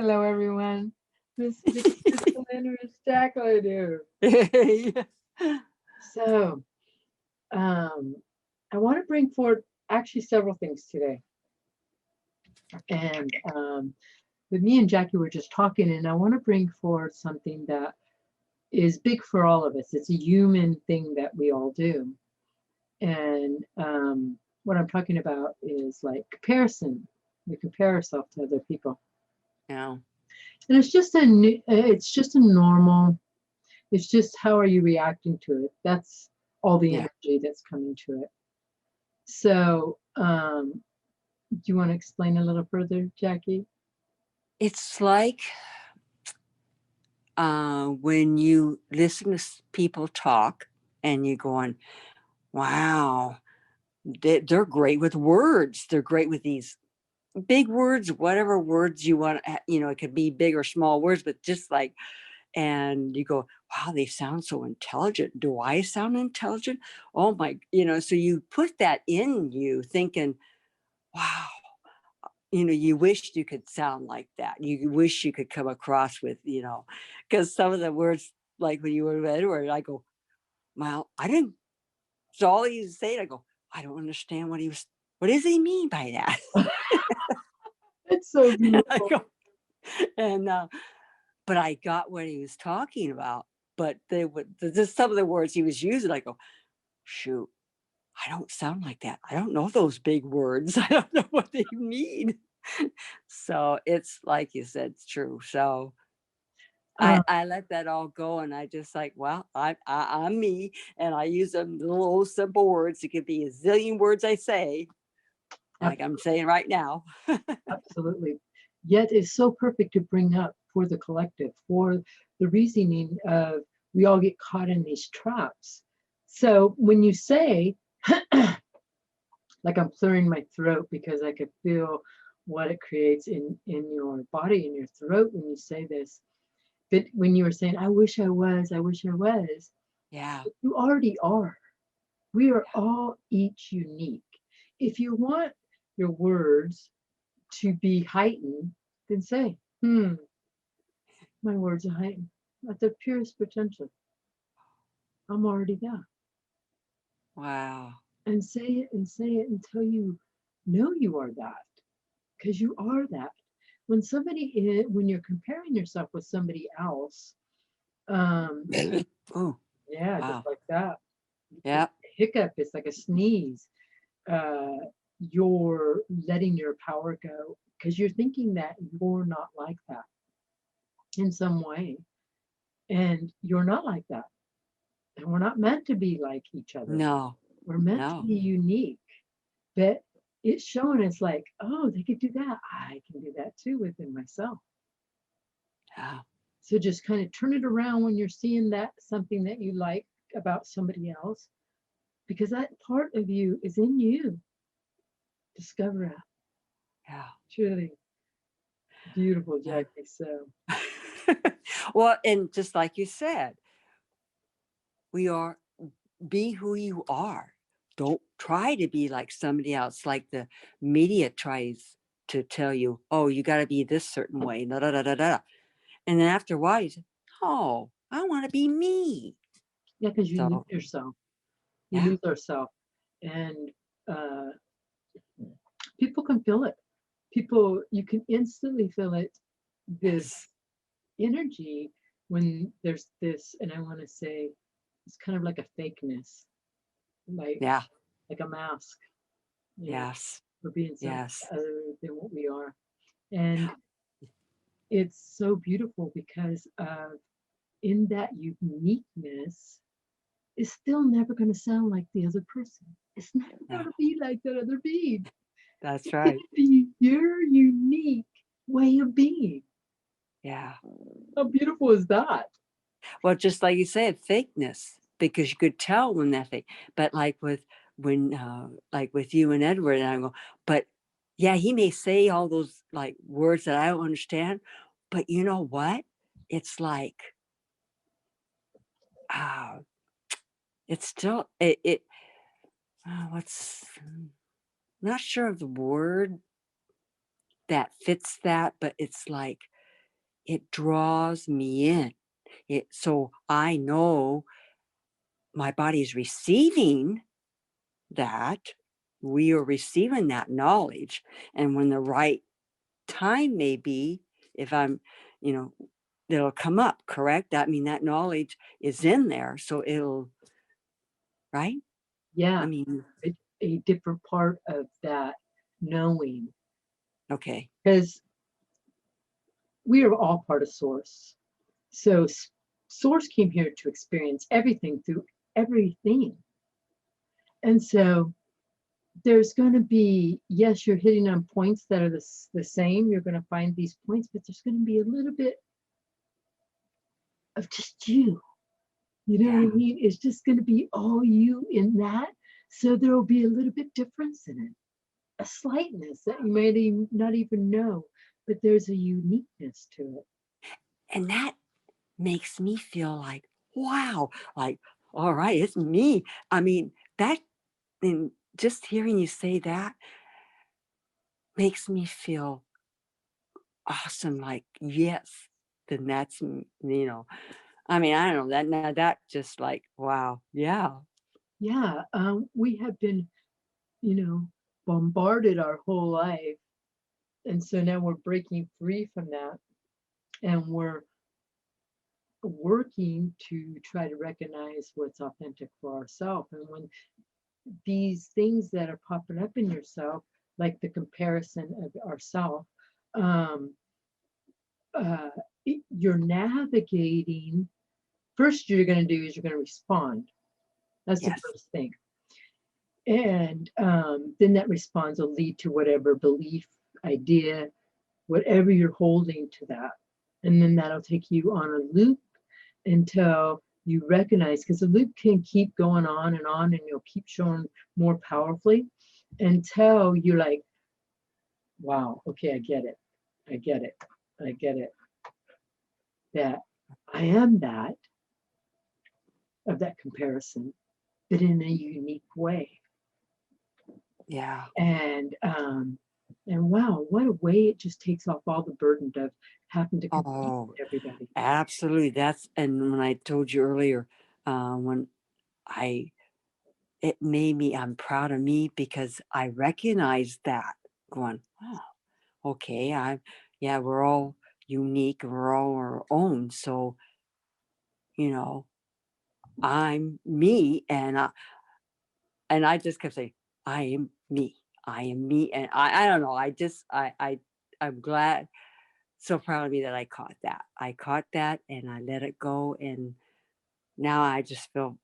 Hello, everyone. Miss Vickie Crystal Miss Jacqueline here. Yeah. So, um, I want to bring forward actually several things today. And with me and Jackie, we're just talking, and I want to bring forward something that is big for all of us. It's a human thing that we all do. And what I'm talking about is like comparison. We compare ourselves to other people. Yeah. And it's just a normal. It's just how are you reacting to it? That's all the Yeah. energy that's coming to it. So, do you want to explain a little further, Jackie? It's like when you listen to people talk and you're going, wow, they're great with words. They're great with these big words, whatever words you want. It could be big or small words, but just like, and you go, wow, they sound so intelligent. Do I sound intelligent? Oh my, so you put that in you thinking, wow, you wished you could sound like that. You wish you could come across with, because some of the words, like when you were with Edward, I go, well, I didn't, so all he was saying, I go, I don't understand what does he mean by that? It's so And I beautiful. go, and, but I got what he was talking about. But they would, just some of the words he was using, I go, shoot, I don't sound like that. I don't know those big words. I don't know what they mean. So it's like you said, it's true. So Um, I let that all go, and I just like, well, I'm me, and I use them little old simple words. It could be a zillion words I say, like I'm saying right now. Absolutely. Yet it's so perfect to bring up for the collective, for the reasoning of we all get caught in these traps. So when you say, like I'm clearing my throat because I could feel what it creates in your body, in your throat when you say this. But when you were saying, I wish I was, Yeah, you already are. We are all each unique. If you want your words to be heightened, then say, my words are heightened at their purest potential. I'm already that. wow, And say it until you know you are that, because you are that. When you're comparing yourself with somebody else, um, oh, yeah, just wow, like that. It's yeah, a hiccup, it's like a sneeze. Uh, you're letting your power go because you're thinking that you're not like that in some way. And you're not like that. And we're not meant to be like each other. no, We're meant to no, be unique. But it's showing us like, oh, they could do that. I can do that too within myself. yeah, So just kind of turn it around when you're seeing that something that you like about somebody else, because that part of you is in you. Discover it. yeah. Truly beautiful, Yeah. Jackie. So Well, and just like you said, we are, be who you are. Don't try to be like somebody else, like the media tries to tell you, oh, you got to be this certain way, da, da, da, da, da. And then after a while, you say, oh, I want to be me. yeah, because you lose So, yourself. We yeah, lose ourselves. And uh, people can feel it. People, you can instantly feel it, this yes, energy when there's this, and I want to say it's kind of like a fakeness, like yeah, like a mask, you know, yes, for being something yes, other than what we are. And it's so beautiful because in that uniqueness is still never going to sound like the other person. It's never going no, to be like that other being. that's It's right. be your unique way of being. Yeah. How beautiful is that? Well, just like you said, fakeness, because you could tell when that fake. But like with you and Edward, and I go, but yeah, he may say all those like words that I don't understand, but you know what? It's like, uh, it's still it. What's not sure of the word that fits that, but it's like. it draws me in. So I know my body is receiving that. We are receiving that knowledge. And when the right time may be, if I'm, you know, it'll come up, correct? I mean, that knowledge is in there. So it'll, right? I Yeah, mean, a different part of that knowing, okay. because we are all part of Source. So Source came here to experience everything through everything. And so there's going to be, yes, you're hitting on points that are the same. You're going to find these points, but there's going to be a little bit of just you. You know Yeah. what I mean? It's just going to be all you in that. So there will be a little bit difference in it, a slightness that you may not even know, but there's a uniqueness to it. And that makes me feel like, wow, like, all right, it's me. I mean, that, and just hearing you say that makes me feel awesome. Like, yes, then that's, I mean, I don't know that now that just like, wow. Yeah. Yeah, we have been, you know, bombarded our whole life. And so now we're breaking free from that, and we're working to try to recognize what's authentic for ourselves. And when these things that are popping up in yourself, like the comparison of ourself, um, you're navigating. First, you're going to do is you're going to respond. That's the Yes. first thing. And then that response will lead to whatever belief, idea, whatever you're holding to that. And then that'll take you on a loop until you recognize, because the loop can keep going on, and you'll keep showing more powerfully until you're like, wow, okay, I get it. I get it. I get it. That I am that of that comparison, but in a unique way. Yeah. And wow, what a way it just takes off all the burden of having to compete Oh, with everybody. absolutely. That's, and when I told you earlier, when I, it made me, I'm proud of me because I recognize that going, oh, okay, yeah, we're all unique, we're all our own. So, you know, I'm me, and I just kept saying, I am me. I am me. And I don't know. I'm glad, so proud of me that I caught that. I caught that and I let it go. And now I just feel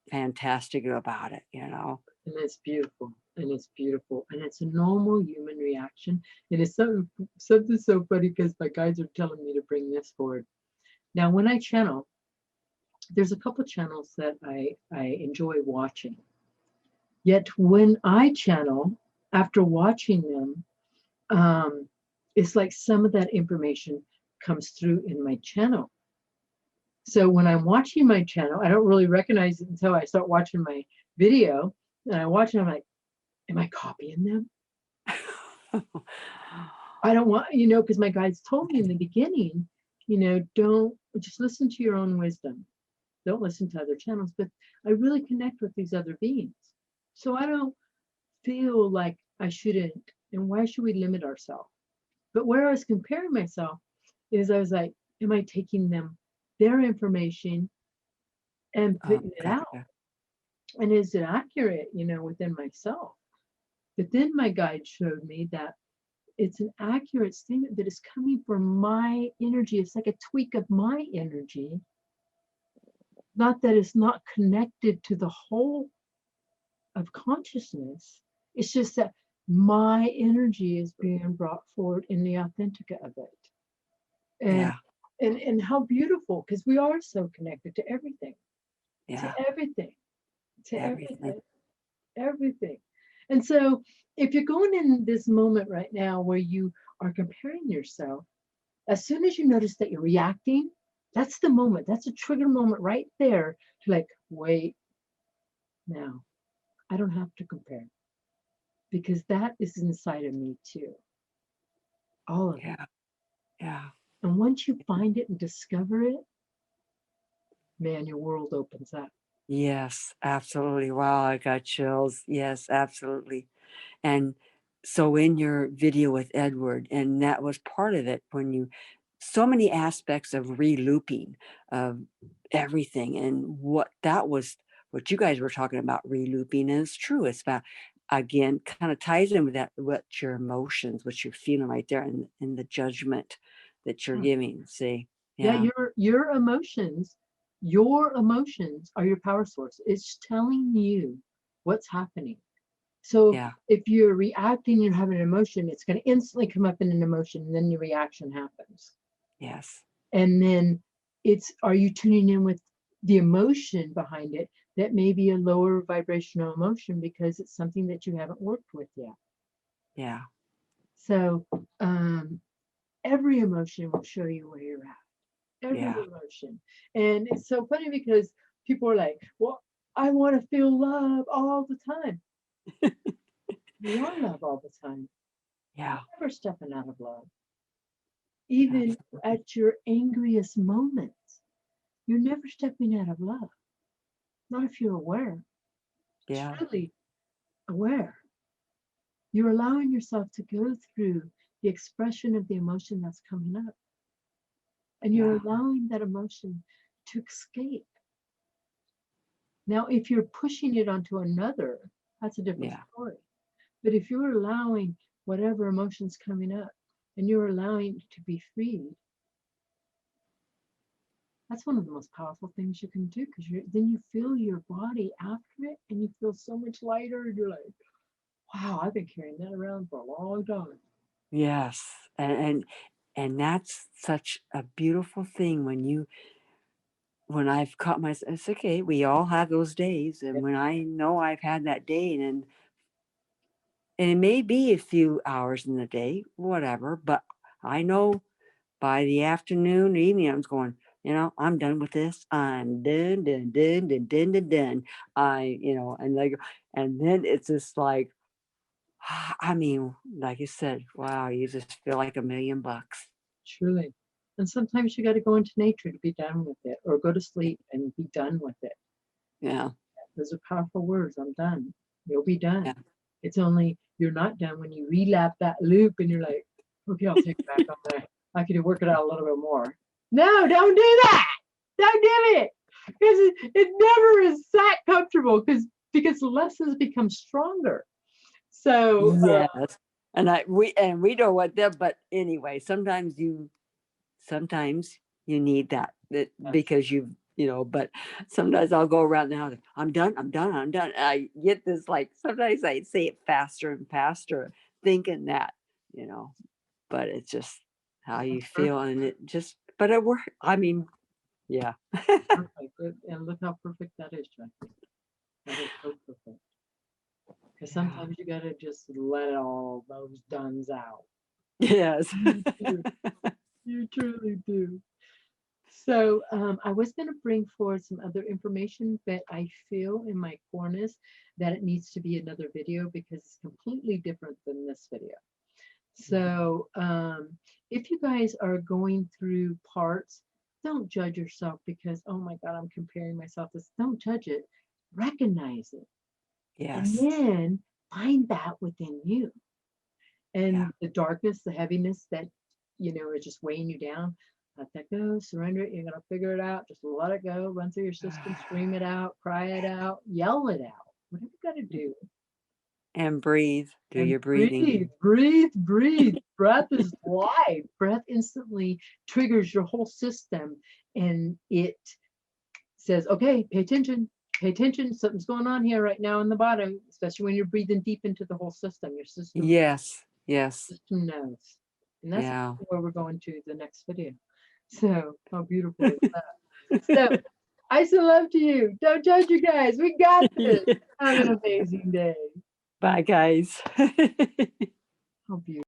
fantastic about it. And it's beautiful. And it's beautiful. And it's a normal human reaction. And it's something so funny because my guides are telling me to bring this forward. Now, when I channel, there's a couple channels that I enjoy watching. Yet when I channel, after watching them, it's like some of that information comes through in my channel. So when I'm watching my channel, I don't really recognize it until I start watching my video. And I watch it, I'm like, am I copying them? I don't want, because my guides told me in the beginning, don't just listen to your own wisdom. Don't listen to other channels. But I really connect with these other beings. So I don't feel like I shouldn't. And why should we limit ourselves? But where I was comparing myself is I was like, am I taking their information and putting it out? Gotcha. And is it accurate, within myself? But then my guide showed me that it's an accurate statement that is coming from my energy. It's like a tweak of my energy, not that it's not connected to the whole of consciousness. It's just that my energy is being brought forward in the authentic of it. And Yeah. and how beautiful, because we are so connected to everything, to Yeah. everything, to Everything. everything, everything. And so if you're going in this moment right now where you are comparing yourself, as soon as you notice that you're reacting, that's the moment. That's a trigger moment right there to like, wait, now I don't have to compare, because that is inside of me too. All of it. Yeah. Yeah. And once you find it and discover it, man, your world opens up. Yes, absolutely. Wow, I got chills. Yes, absolutely. And so in your video with Edward, and that was part of it when you, so many aspects of re-looping of everything, and what that was, what you guys were talking about, re-looping is true. It's about, again, kind of ties in with that, what your emotions, what you're feeling right there, and the judgment that you're giving. See, Yeah, yeah, your emotions are your power source. It's telling you what's happening. So yeah, if you're reacting, you're having an emotion, it's going to instantly come up in an emotion, and then your reaction happens. yes, And then are you tuning in with the emotion behind it that may be a lower vibrational emotion because it's something that you haven't worked with yet. yeah, So every emotion will show you where you're at. Every yeah, emotion. And it's so funny because people are like, well, I want to feel love all the time. You are love all the time. yeah, Never stepping out of love. Even absolutely. at your angriest moments, you're never stepping out of love. Not if you're aware, Yeah, truly aware. You're allowing yourself to go through the expression of the emotion that's coming up. And you're yeah, allowing that emotion to escape. Now, if you're pushing it onto another, that's a different yeah, story. But if you're allowing whatever emotion's coming up and you're allowing it to be freed, that's one of the most powerful things you can do, because then you feel your body after it and you feel so much lighter, and you're like, wow, I've been carrying that around for a long time. yes. And that's such a beautiful thing when I've caught myself. It's okay. We all have those days. And when I know I've had that day, and it may be a few hours in the day, whatever, but I know by the afternoon, evening, I'm going, I'm done with this. I'm done, done, done, done, done, done, done. And then it's just like, I mean, like you said, wow, you just feel like $1,000,000. Truly. And sometimes you got to go into nature to be done with it, or go to sleep and be done with it. Yeah. Those are powerful words. I'm done. You'll be Yeah. done. It's only you're not done when you relap that loop and you're like, okay, I'll take it back on there. I could work it out a little bit more. No, don't do that. Don't do it. Because it never is that comfortable, because the lessons become stronger. So Yes. And we know what that, but anyway, sometimes you need that because but sometimes I'll go around the house, I'm done, I'm done, I'm done. And I get this, like, sometimes I say it faster and faster, thinking that, but it's just how you feel, and it just, but it work. I mean, yeah. perfect. And look how perfect that is, Jackie. That is so perfect. Because Yeah. sometimes you got to just let all those duns out. Yes. You do. You truly do. So I was going to bring forward some other information, but I feel in my corners that it needs to be another video because it's completely different than this video. So if you guys are going through parts, don't judge yourself because, oh my God, I'm comparing myself to this. Don't judge it. Recognize it. And Yes. then find that within you. Yeah. And the darkness, the heaviness that, is just weighing you down, let that go, surrender it. You're going to figure it out. Just let it go, run through your system, scream it out, cry it out, yell it out, whatever you got to do. And breathe. Do And your breathing. breathe. Breath is life. Breath instantly triggers your whole system, and it says, okay, pay attention. Pay attention. Something's going on here right now in the bottom, especially when you're breathing deep into the whole system. Your Yes. Yes. system knows. And that's Yeah. where we're going to the next video. So how beautiful is that? So ice and love to you. Don't judge you guys. We got this. Have an amazing day. Bye, guys. How beautiful.